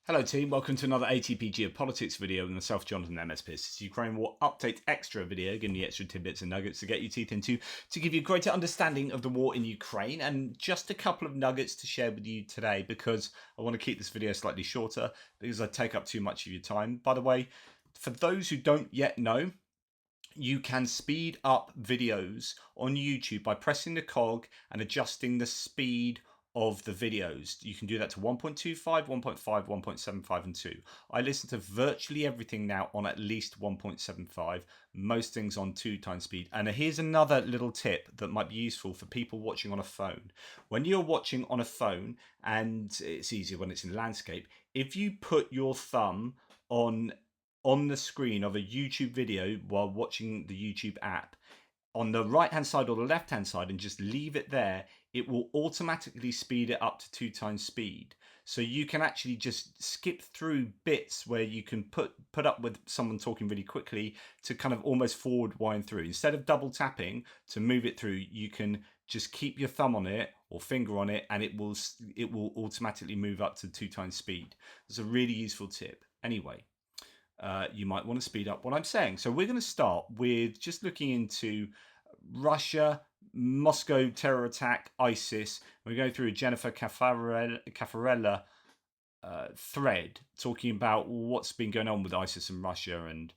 Hello team, welcome to another ATP Geopolitics video with myself, Jonathan MSP. This is Ukraine War Update Extra video, giving you extra tidbits and nuggets to get your teeth into, to give you a greater understanding of the war in Ukraine, and just a couple of nuggets to share with you today, because I want to keep this video slightly shorter, because I take up too much of your time. By the way, for those who don't yet know, you can speed up videos on YouTube by pressing the cog and adjusting the speed of the videos. You can do that to 1.25, 1.5, 1.75 and 2. I listen to virtually everything now on at least 1.75, most things on 2 times speed. And here's another little tip that might be useful for people watching on a phone. When you're watching on a phone, and it's easier when it's in landscape, if you put your thumb on the screen of a YouTube video while watching the YouTube app, on the right hand side or the left hand side, and just leave it there, it will automatically speed it up to 2 times speed. So you can actually just skip through bits where you can put up with someone talking really quickly to kind of almost forward wind through. Instead of double tapping to move it through, you can just keep your thumb on it or finger on it, and it will automatically move up to 2 times speed. It's a really useful tip. Anyway, you might want to speed up what I'm saying. So we're going to start with just looking into Russia, Moscow terror attack, ISIS. We're going through a Jennifer Caffarella thread talking about what's been going on with ISIS and Russia, and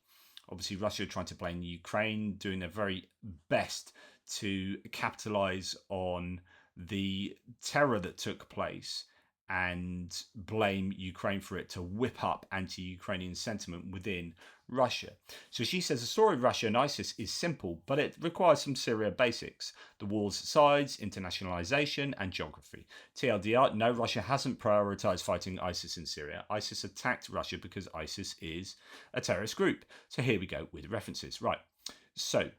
obviously Russia trying to blame Ukraine, doing their very best to capitalize on the terror that took place and blame Ukraine for it to whip up anti-Ukrainian sentiment within Russia. So she says the story of Russia and ISIS is simple, but it requires some Syria basics: the war's sides, internationalization, and geography. TLDR, no, Russia hasn't prioritized fighting ISIS in Syria. ISIS attacked Russia because ISIS is a terrorist group. So here we go with references. Right. So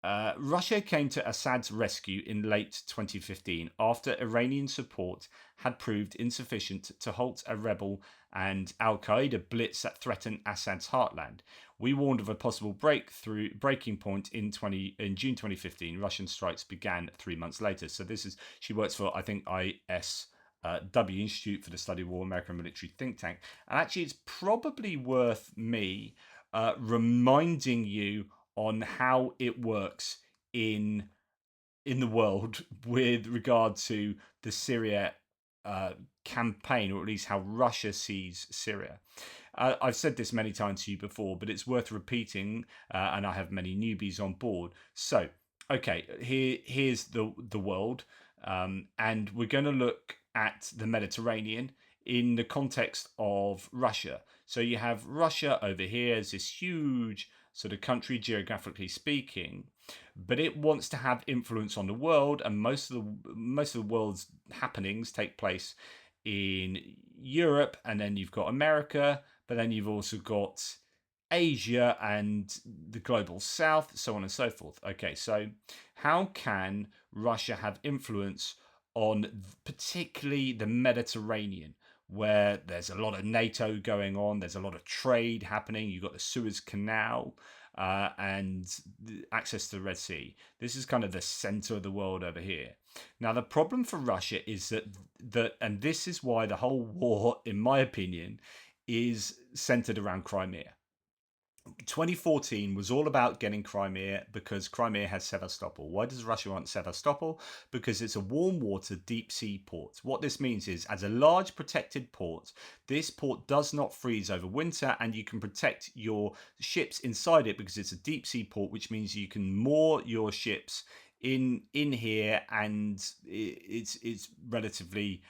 Russia came to Assad's rescue in late 2015 after Iranian support had proved insufficient to halt a rebel and al-Qaeda blitz that threatened Assad's heartland. We warned of a possible breaking point in June 2015. Russian strikes began 3 months later. So she works for, I think, ISW, Institute for the Study of War, American military think tank. And actually, it's probably worth me reminding you on how it works in the world with regard to the Syria campaign, or at least how Russia sees Syria. I've said this many times to you before, but it's worth repeating, and I have many newbies on board. So, okay, here's the world, and we're going to look at the Mediterranean in the context of Russia. So you have Russia over here as this huge sort of country, geographically speaking, but it wants to have influence on the world, and most of the world's happenings take place in Europe, and then you've got America, but then you've also got Asia and the global south, so on and so forth. Okay, so how can Russia have influence on particularly the Mediterranean, where there's a lot of NATO going on, there's a lot of trade happening, you've got the Suez Canal, and access to the Red Sea. This is kind of the center of the world over here. Now, the problem for Russia is that, and this is why the whole war, in my opinion, is centered around Crimea. 2014 was all about getting Crimea because Crimea has Sevastopol. Why does Russia want Sevastopol? Because it's a warm water deep sea port. What this means is, as a large protected port, this port does not freeze over winter, and you can protect your ships inside it because it's a deep sea port, which means you can moor your ships in here, and it's relatively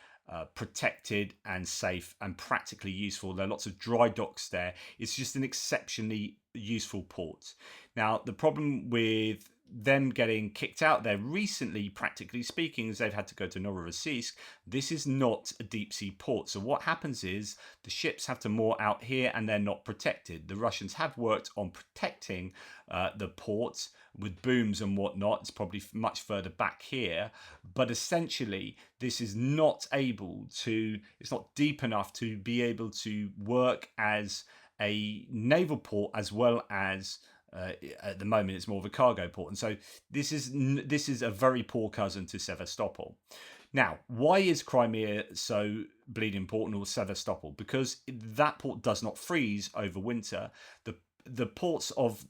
protected and safe and practically useful. There are lots of dry docks there. It's just an exceptionally useful port. Now, the problem with them getting kicked out there recently, practically speaking, is they've had to go to Novorossiysk. This is not a deep sea port. So what happens is the ships have to moor out here, and they're not protected. The Russians have worked on protecting the ports with booms and whatnot. It's probably much further back here, but essentially this is not it's not deep enough to be able to work as a naval port, as well as at the moment it's more of a cargo port. And so this is a very poor cousin to Sevastopol. Now, why is Crimea so bleeding important, or Sevastopol? Because that port does not freeze over winter. The ports of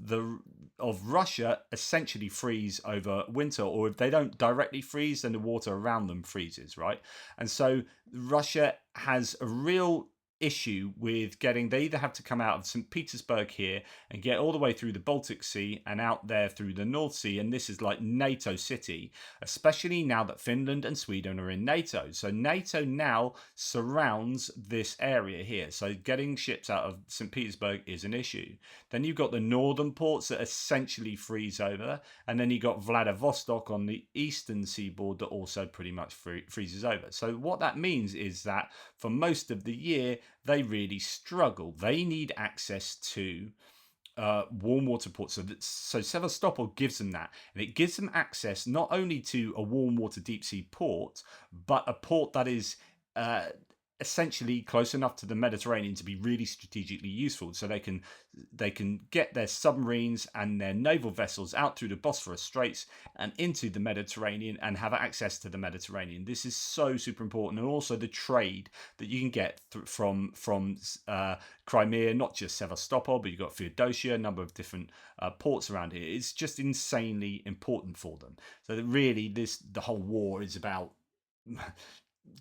Russia essentially freeze over winter, or if they don't directly freeze, then the water around them freezes, right? And so Russia has a real issue with getting, they either have to come out of St. Petersburg here and get all the way through the Baltic Sea and out there through the North Sea, and this is like NATO city, especially now that Finland and Sweden are in NATO. So NATO now surrounds this area here, so getting ships out of St. Petersburg is an issue. Then you've got the northern ports that essentially freeze over, and then you've got Vladivostok on the eastern seaboard that also pretty much freezes over. So what that means is that for most of the year, they really struggle. They need access to warm water ports. So Sevastopol gives them that, and it gives them access not only to a warm water deep sea port, but a port that is essentially close enough to the Mediterranean to be really strategically useful. So they can get their submarines and their naval vessels out through the Bosphorus Straits and into the Mediterranean and have access to the Mediterranean. This is so super important, and also the trade that you can get from Crimea, not just Sevastopol, but you've got Feodosia, a number of different ports around here. It's just insanely important for them. So that really, the whole war is about.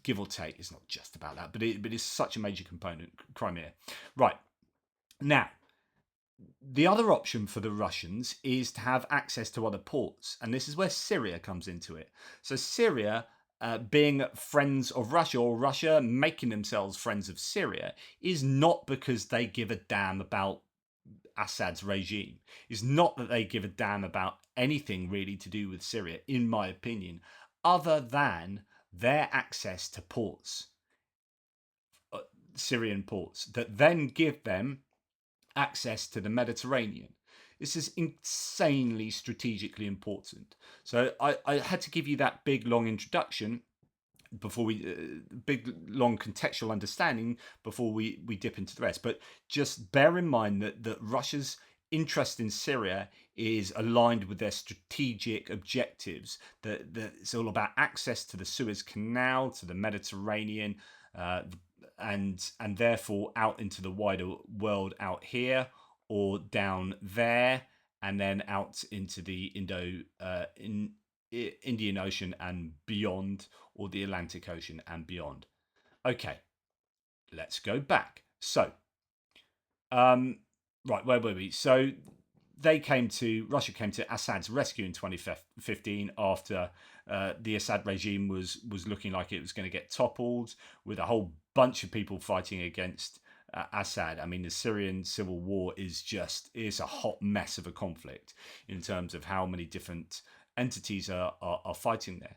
Give or take, it's not just about that, but it's such a major component, Crimea. Right. Now, the other option for the Russians is to have access to other ports, and this is where Syria comes into it. So Syria, being friends of Russia, or Russia making themselves friends of Syria, is not because they give a damn about Assad's regime. It's not that they give a damn about anything really to do with Syria, in my opinion, other than their access to ports, Syrian ports, that then give them access to the Mediterranean. This is insanely strategically important. So I had to give you that big long introduction before we big long contextual understanding before we dip into the rest. But just bear in mind that Russia's interest in Syria is aligned with their strategic objectives. That it's all about access to the Suez Canal, to the Mediterranean, and therefore out into the wider world out here, or down there, and then out into the Indian Ocean and beyond, or the Atlantic Ocean and beyond. Okay, let's go back. So, right, where were we? So Russia came to Assad's rescue in 2015 after the Assad regime was looking like it was going to get toppled, with a whole bunch of people fighting against Assad. I mean, the Syrian civil war is a hot mess of a conflict in terms of how many different entities are fighting there.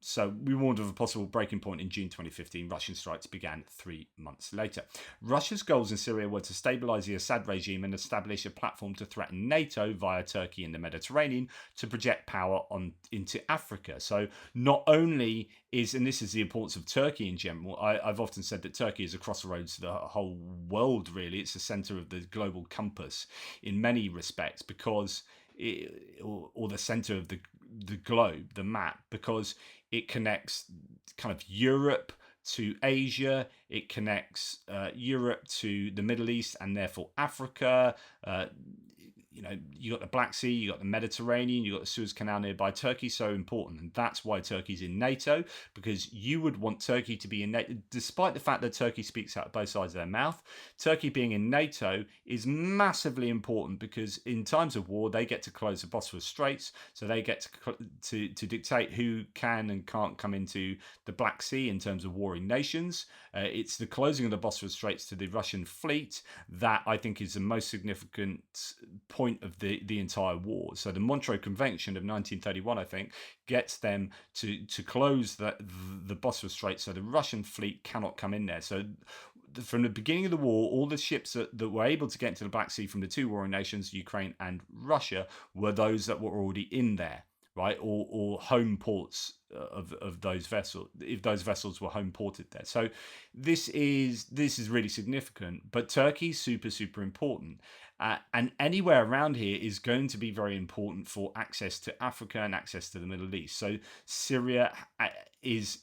So we warned of a possible breaking point in June 2015. Russian strikes began 3 months later. Russia's goals in Syria were to stabilize the Assad regime and establish a platform to threaten NATO via Turkey in the Mediterranean, to project power into Africa. So not only and this is the importance of Turkey in general. I've often said that Turkey is a crossroads to the whole world, really. It's the center of the global compass in many respects, because or the center of the globe, the map, because it connects kind of Europe to Asia, it connects Europe to the Middle East, and therefore Africa. You got the Black Sea, you got the Mediterranean, you got the Suez Canal nearby. Turkey's so important, and that's why Turkey's in NATO, because you would want Turkey to be in NATO, despite the fact that Turkey speaks out of both sides of their mouth. Turkey being in NATO is massively important, because in times of war, they get to close the Bosphorus Straits, so they get to dictate who can and can't come into the Black Sea in terms of warring nations. It's the closing of the Bosphorus Straits to the Russian fleet that I think is the most significant point of the entire war. So the Montreux Convention of 1931, I think, gets them to close the Bosphorus Straits, so the Russian fleet cannot come in there. So from the beginning of the war, all the ships that were able to get into the Black Sea from the two warring nations, Ukraine and Russia, were those that were already in there. right, or home ports of those vessels, if those vessels were home ported there. So this is really significant. But Turkey's super important, and anywhere around here is going to be very important for access to Africa and access to the Middle East. So Syria is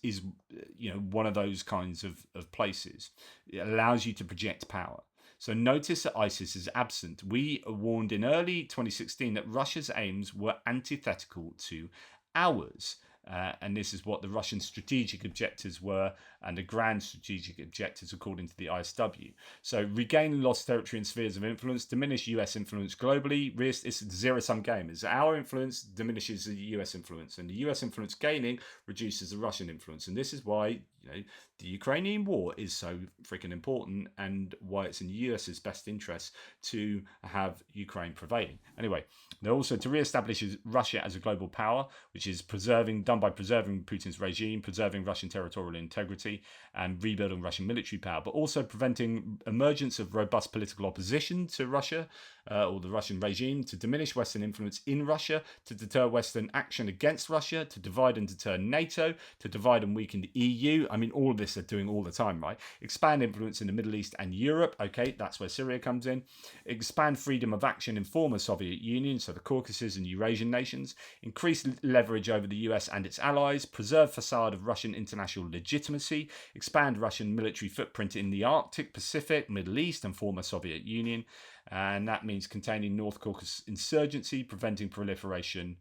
one of those kinds of places. It allows you to project power. So notice that ISIS is absent. We warned in early 2016 that Russia's aims were antithetical to ours. And this is what the Russian strategic objectives were, and the grand strategic objectives according to the ISW. So regain lost territory and spheres of influence, diminish US influence globally. It's a zero-sum game. As our influence diminishes the US influence, and the US influence gaining reduces the Russian influence. And this is why the Ukrainian war is so freaking important, and why it's in the US's best interest to have Ukraine prevailing. Anyway, they're also to re-establish Russia as a global power, which is done by preserving Putin's regime, preserving Russian territorial integrity, and rebuilding Russian military power, but also preventing emergence of robust political opposition to Russia or the Russian regime, to diminish Western influence in Russia, to deter Western action against Russia, to divide and deter NATO, to divide and weaken the EU. I mean, all of this they're doing all the time, right? Expand influence in the Middle East and Europe. Okay, that's where Syria comes in. Expand freedom of action in former Soviet Union, so the Caucasus and Eurasian nations. Increase leverage over the US and its allies. Preserve facade of Russian international legitimacy. Expand Russian military footprint in the Arctic, Pacific, Middle East, and former Soviet Union. And that means containing North Caucasus insurgency, preventing proliferation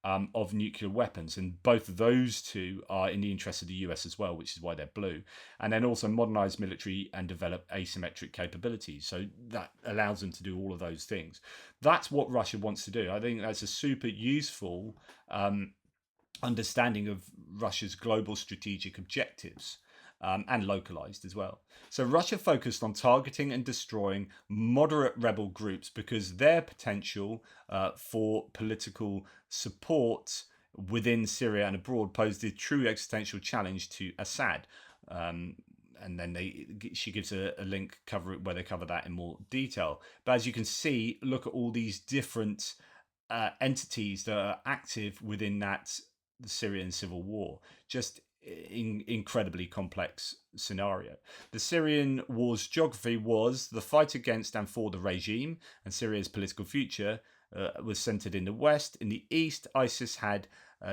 of nuclear weapons. And both of those two are in the interest of the US as well, which is why they're blue. And then also modernize military and develop asymmetric capabilities. So that allows them to do all of those things. That's what Russia wants to do. I think that's a super useful understanding of Russia's global strategic objectives. And localized as well. So Russia focused on targeting and destroying moderate rebel groups because their potential for political support within Syria and abroad posed a true existential challenge to Assad. And then she gives a link where they cover that in more detail. But as you can see, look at all these different entities that are active within the Syrian civil war. Just incredibly complex scenario. The Syrian war's geography was the fight against and for the regime, and Syria's political future was centered in the west. In the east, ISIS had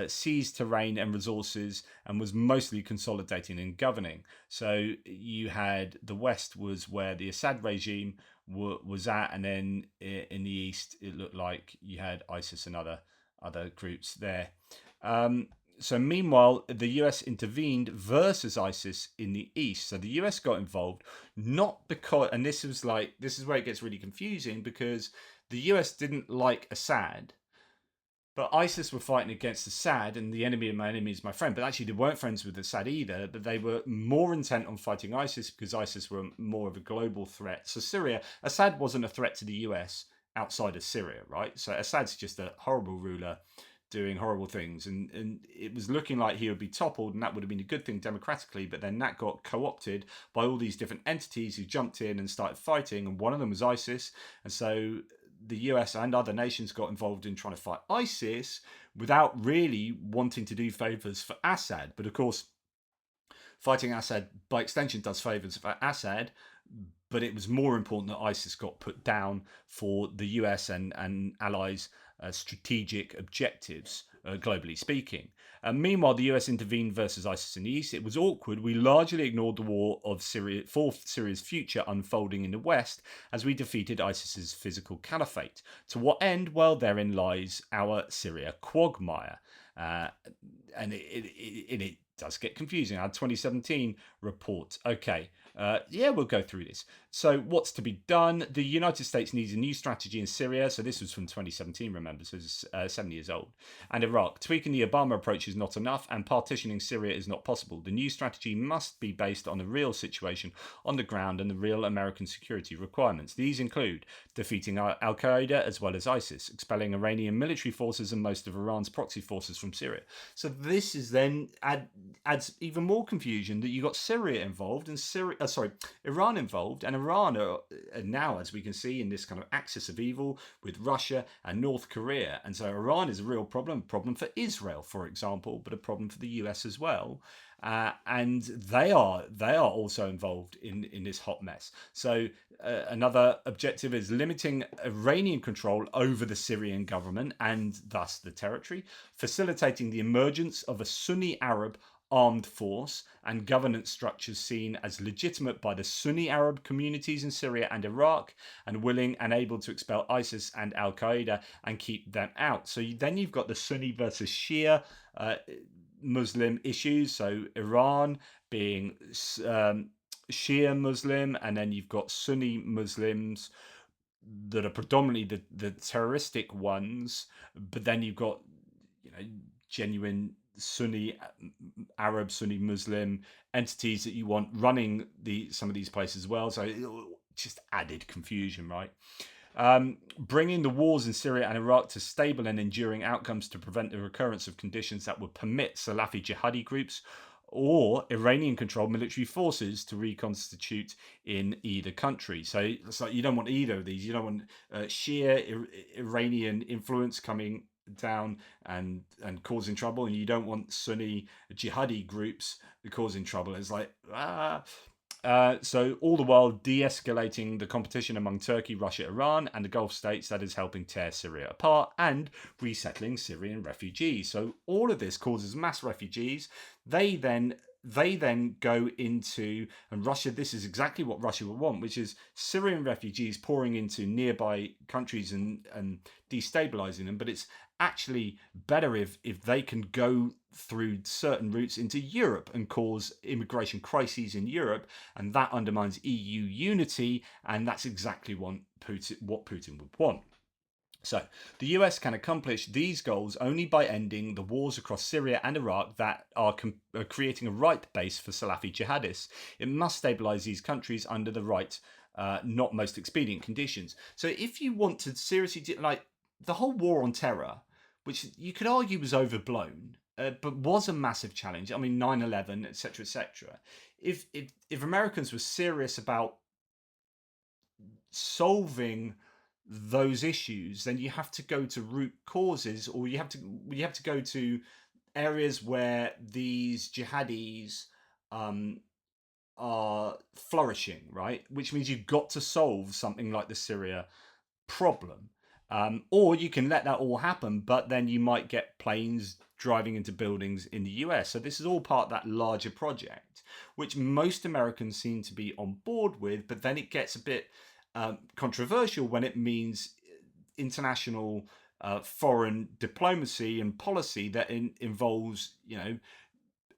seized terrain and resources and was mostly consolidating and governing. So you had the west was where the Assad regime was at, and then in the east it looked like you had ISIS and other groups there. So meanwhile, the US intervened versus ISIS in the east. So the US got involved, not because, and this is where it gets really confusing, because the US didn't like Assad, but ISIS were fighting against Assad, and the enemy of my enemy is my friend. But actually, they weren't friends with Assad either, but they were more intent on fighting ISIS because ISIS were more of a global threat. So Assad wasn't a threat to the US outside of Syria, right? So Assad's just a horrible ruler doing horrible things, and it was looking like he would be toppled, and that would have been a good thing democratically, but then that got co-opted by all these different entities who jumped in and started fighting, and one of them was ISIS. And so the US and other nations got involved in trying to fight ISIS without really wanting to do favors for Assad. But of course, fighting Assad by extension does favors for Assad, but it was more important that ISIS got put down for the US and allies' strategic objectives, globally speaking. Meanwhile, the US intervened versus ISIS in the east. It was awkward. We largely ignored the war of Syria for Syria's future unfolding in the west as we defeated ISIS's physical caliphate. To what end? Well, therein lies our Syria quagmire. And it does get confusing. Our 2017 report. Okay, we'll go through this. So what's to be done? The United States needs a new strategy in Syria. So this was from 2017, remember, so it's 7 years old. And Iraq. Tweaking the Obama approach is not enough, and partitioning Syria is not possible. The new strategy must be based on the real situation on the ground and the real American security requirements. These include defeating Al-Qaeda as well as ISIS, expelling Iranian military forces and most of Iran's proxy forces from Syria. So this is then adds even more confusion that you got Syria involved, and Iran involved, and Iran are now, as we can see, in this kind of axis of evil with Russia and North Korea, and so Iran is a real problem for Israel, for example, but a problem for the US as well. And they are also involved in this hot mess. So another objective is limiting Iranian control over the Syrian government and thus the territory, facilitating the emergence of a Sunni Arab armed force and governance structures seen as legitimate by the Sunni Arab communities in Syria and Iraq, and willing and able to expel ISIS and Al Qaeda and keep them out. So then you've got the Sunni versus Shia Muslim issues. So Iran being Shia Muslim, and then you've got Sunni Muslims that are predominantly the terroristic ones, but then you've got genuine Sunni Arab, Sunni Muslim entities that you want running some of these places as well. So just added confusion, right? Bringing the wars in Syria and Iraq to stable and enduring outcomes to prevent the recurrence of conditions that would permit Salafi jihadi groups or Iranian-controlled military forces to reconstitute in either country. So it's like you don't want either of these. You don't want Shia Iranian influence coming down and causing trouble, and you don't want Sunni jihadi groups causing trouble. It's like so all the while de-escalating the competition among Turkey, Russia, Iran, and the Gulf states that is helping tear Syria apart and resettling Syrian refugees. So all of this causes mass refugees. They then go into, and Russia, this is exactly what Russia would want, which is Syrian refugees pouring into nearby countries and destabilizing them. But it's actually better if they can go through certain routes into Europe and cause immigration crises in Europe, and that undermines EU unity, and that's exactly what Putin would want. So the US can accomplish these goals only by ending the wars across Syria and Iraq that are creating a ripe base for Salafi jihadists. It must stabilize these countries under the right, not most expedient conditions. So if you want to seriously, like the whole war on terror, which you could argue was overblown, but was a massive challenge. I mean, 9/11, etc., etc. If Americans were serious about solving those issues, then you have to go to root causes, or you have to go to areas where these jihadis are flourishing, right? Which means you've got to solve something like the Syria problem. Or you can let that all happen, but then you might get planes driving into buildings in the US. So this is all part of that larger project, which most Americans seem to be on board with, but then it gets a bit controversial when it means international foreign diplomacy and policy that involves,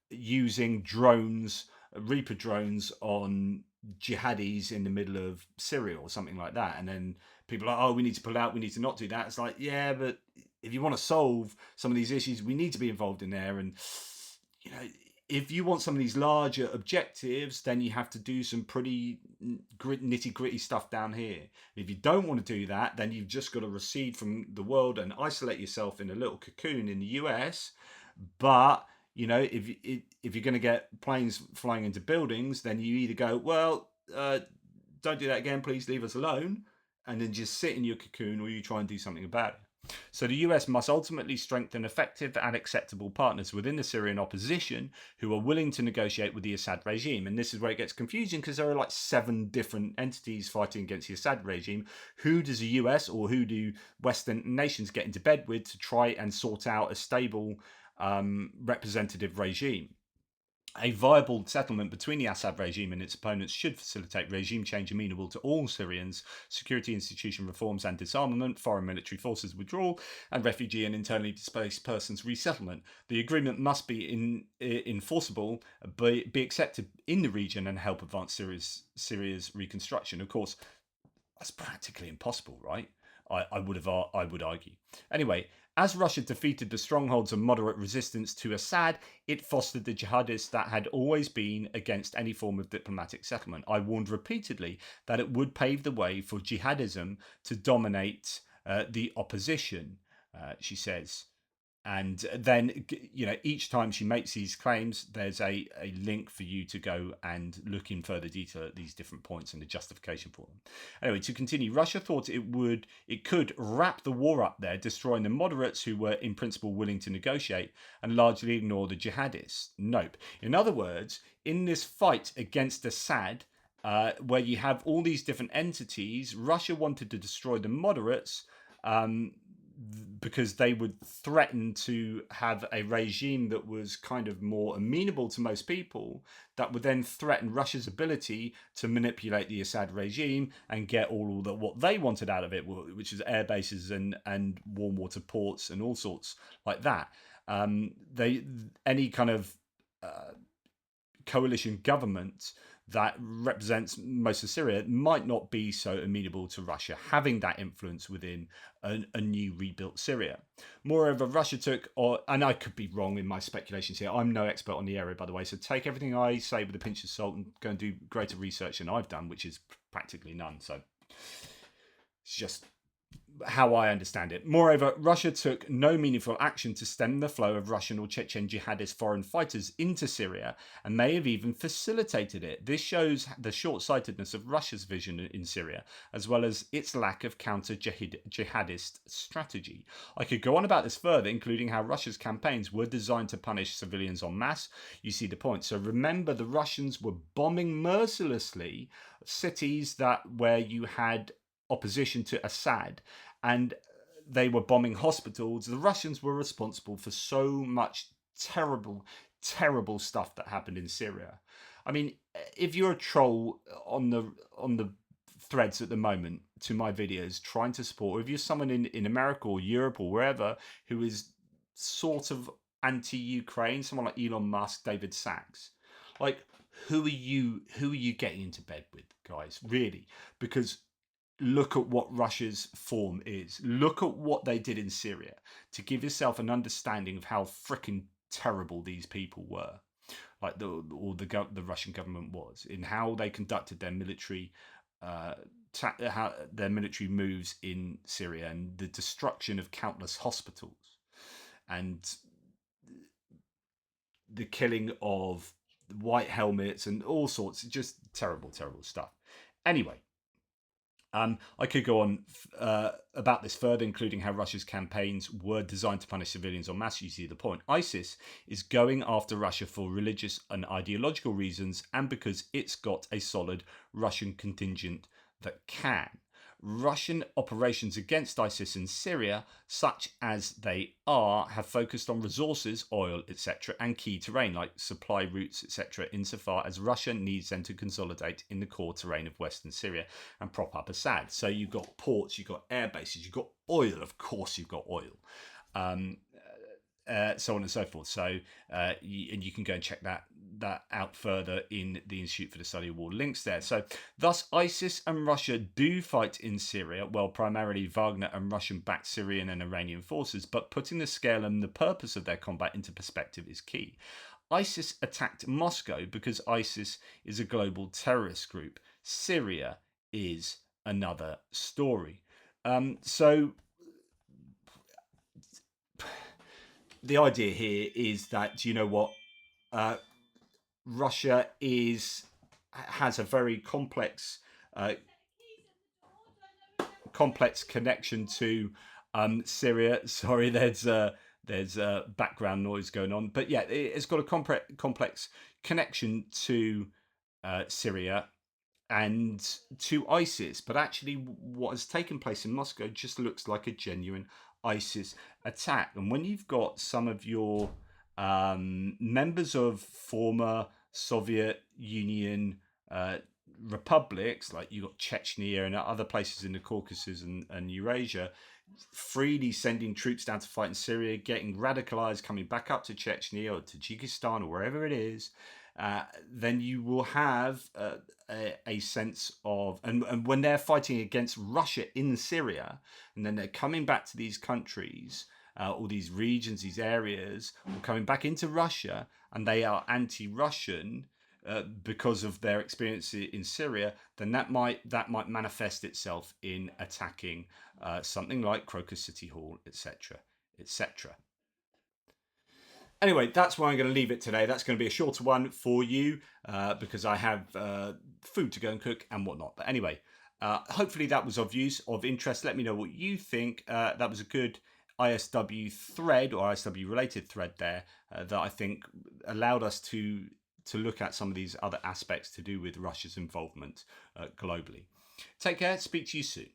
using drones, Reaper drones on jihadis in the middle of Syria or something like that. And then people are like, oh, we need to pull out, we need to not do that. It's like, yeah, but if you want to solve some of these issues, we need to be involved in there. And, if you want some of these larger objectives, then you have to do some pretty nitty gritty stuff down here. If you don't want to do that, then you've just got to recede from the world and isolate yourself in a little cocoon in the US. But, if you're going to get planes flying into buildings, then you either go, well, don't do that again, please leave us alone, and then just sit in your cocoon, or you try and do something about it. So the US must ultimately strengthen effective and acceptable partners within the Syrian opposition who are willing to negotiate with the Assad regime. And this is where it gets confusing, because there are like 7 different entities fighting against the Assad regime. Who does the US or who do Western nations get into bed with to try and sort out a stable representative regime? A viable settlement between the Assad regime and its opponents should facilitate regime change amenable to all Syrians, security institution reforms and disarmament, foreign military forces withdrawal, and refugee and internally displaced persons resettlement. The agreement must be enforceable, be accepted in the region, and help advance Syria's reconstruction. Of course, that's practically impossible, right? I would argue. Anyway, as Russia defeated the strongholds of moderate resistance to Assad, it fostered the jihadists that had always been against any form of diplomatic settlement. I warned repeatedly that it would pave the way for jihadism to dominate the opposition, she says. And then, each time she makes these claims, there's a link for you to go and look in further detail at these different points and the justification for them. Anyway, to continue, Russia thought it could wrap the war up there, destroying the moderates who were in principle willing to negotiate, and largely ignore the jihadists. Nope. In other words, in this fight against Assad, where you have all these different entities, Russia wanted to destroy the moderates, because they would threaten to have a regime that was kind of more amenable to most people, that would then threaten Russia's ability to manipulate the Assad regime and get all what they wanted out of it, which is air bases and warm water ports and all sorts like that. Any kind of coalition government that represents most of Syria might not be so amenable to Russia having that influence within a new rebuilt Syria. Moreover, Russia took, and I could be wrong in my speculations here, I'm no expert on the area, by the way, so take everything I say with a pinch of salt and go and do greater research than I've done, which is practically none. So it's just how I understand it. Moreover, Russia took no meaningful action to stem the flow of Russian or Chechen jihadist foreign fighters into Syria, and may have even facilitated it. This shows the short-sightedness of Russia's vision in Syria, as well as its lack of counter-jihadist strategy. I could go on about this further, including how Russia's campaigns were designed to punish civilians en masse. You see the point. So remember, the Russians were bombing mercilessly cities where you had opposition to Assad, and they were bombing hospitals. The Russians were responsible for so much terrible stuff that happened in Syria. I mean, if you're a troll on the threads at the moment to my videos trying to support, or if you're someone in America or Europe or wherever who is sort of anti-Ukraine, someone like Elon Musk, David Sachs, like, who are you getting into bed with, guys? Really? Because look at what Russia's form is. Look at what they did in Syria to give yourself an understanding of how freaking terrible these people were, like the Russian government was, in how they conducted their military moves in Syria, and the destruction of countless hospitals, and the killing of white helmets and all sorts of just terrible stuff. Anyway, I could go on about this further, including how Russia's campaigns were designed to punish civilians en masse. You see the point. ISIS is going after Russia for religious and ideological reasons, and because it's got a solid Russian contingent that can. Russian operations against ISIS in Syria, such as they are, have focused on resources, oil, etc., and key terrain like supply routes, etc., insofar as Russia needs them to consolidate in the core terrain of Western Syria and prop up Assad. So you've got ports, you've got air bases, you've got oil, of course you've got oil. So on and so forth. So you can go and check that out further in the Institute for the Study of War links there. So thus ISIS and Russia do fight in Syria, well, primarily Wagner and Russian-backed Syrian and Iranian forces, but putting the scale and the purpose of their combat into perspective is key. ISIS attacked Moscow because ISIS is a global terrorist group. Syria is another story. So the idea here is that, you know what, Russia has a very complex connection to Syria. Sorry, there's background noise going on, but yeah, it's got a complex connection to Syria and to ISIS. But actually, what has taken place in Moscow just looks like a genuine ISIS attack. And when you've got some of your members of former Soviet Union republics, like you got Chechnya and other places in the Caucasus and Eurasia, freely sending troops down to fight in Syria, getting radicalized, coming back up to Chechnya or Tajikistan or wherever it is, then you will have a sense of, and when they're fighting against Russia in Syria, and then they're coming back to these countries, all these regions, these areas, or coming back into Russia, and they are anti-Russian because of their experience in Syria, then that might manifest itself in attacking something like Crocus City Hall, etc., etc. Anyway, that's where I'm going to leave it today. That's going to be a shorter one for you because I have food to go and cook and whatnot. But anyway, hopefully that was of use, of interest. Let me know what you think. That was a good ISW thread or ISW related thread there that I think allowed us to look at some of these other aspects to do with Russia's involvement globally. Take care. Speak to you soon.